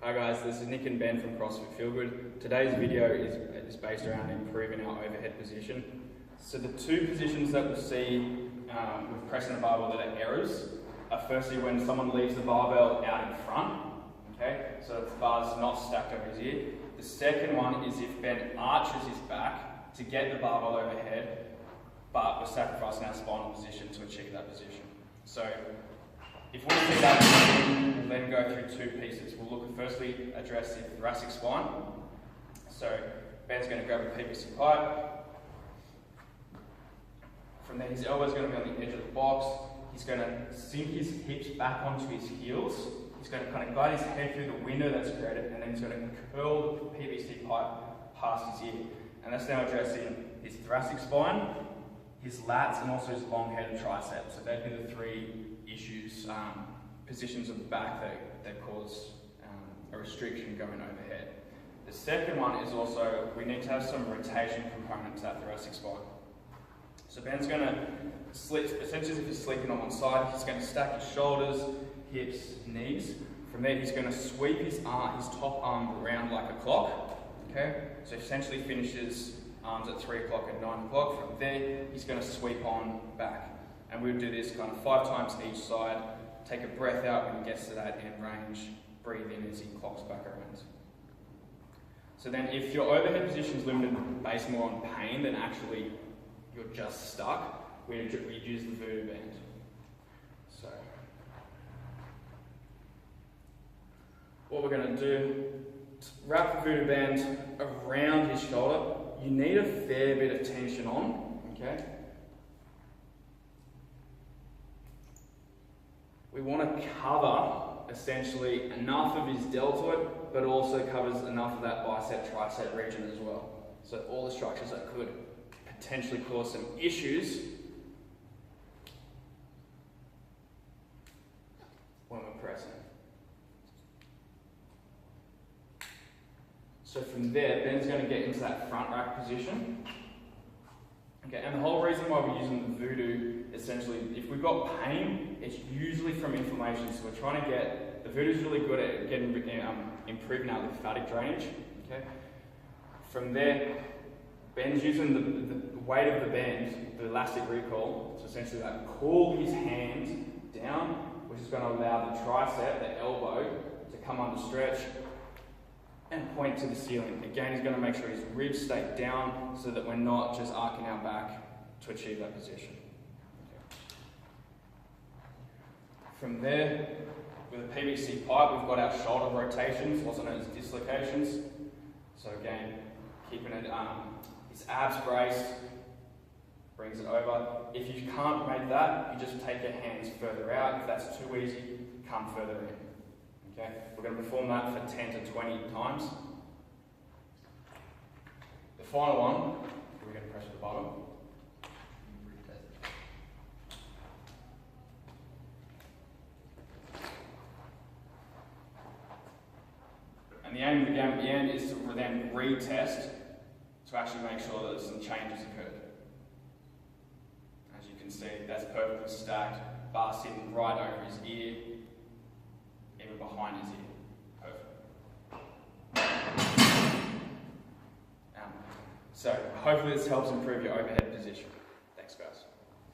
Hi guys, this is Nick and Ben from CrossFit Feel Good. Today's video is based around improving our overhead position. So the two positions that we'll see with pressing a barbell that are errors are firstly when someone leaves the barbell out in front, okay? So the bar's not stacked over his ear. The second one is if Ben arches his back to get the barbell overhead, but we're sacrificing our spinal position to achieve that position. So if we see that, we'll then go through two pieces. We'll look at firstly address the thoracic spine. So Ben's going to grab a PVC pipe. From there, his elbow's going to be on the edge of the box. He's going to sink his hips back onto his heels. He's going to kind of guide his head through the window that's created, and then he's going to curl the PVC pipe past his ear. And that's now addressing his thoracic spine, his lats, and also his long head and triceps. So they'd be the three issues, positions of the back that cause a restriction going overhead. The second one is also, we need to have some rotation component to that thoracic spine. So Ben's going to slip, essentially if he's sleeping on one side, he's going to stack his shoulders, hips, knees. From there he's going to sweep his top arm around like a clock. Okay, so essentially finishes arms at 3 o'clock and 9 o'clock. From there he's going to sweep on back. And we'll do this kind of 5 times each side. Take a breath out when he gets to that end range. Breathe in as he clocks back around. So then if your overhead position is limited based more on pain than actually you're just stuck, we use the voodoo band. So what we're going to do, wrap the voodoo band around his shoulder. You need a fair bit of tension on, okay? We want to cover essentially enough of his deltoid, but also covers enough of that bicep tricep region as well. So all the structures that could potentially cause some issues when we're pressing. So from there, Ben's going to get into that front rack position. Okay, and the whole reason why we're using the voodoo, essentially, if we've got pain, it's usually from inflammation. So we're trying to get, the voodoo's really good at getting improving our lymphatic drainage. Okay, from there, Ben's using the weight of the band, the elastic recoil, to essentially like pull his hands down, which is going to allow the tricep, the elbow, to come under stretch and point to the ceiling. Again, he's going to make sure his ribs stay down so that we're not just arcing our back to achieve that position. Okay. From there, with a PVC pipe, we've got our shoulder rotations, also known as dislocations. So again, keeping it, his abs braced, brings it over. If you can't make that, you just take your hands further out. If that's too easy, come further in. Okay, we're going to perform that for 10 to 20 times. The final one, we're going to press the bottom. And the aim of the game at the end is to then retest to actually make sure that some changes occurred. As you can see, that's perfectly stacked, bar sitting right over his ear, even behind his ear. Perfect. So hopefully this helps improve your overhead position.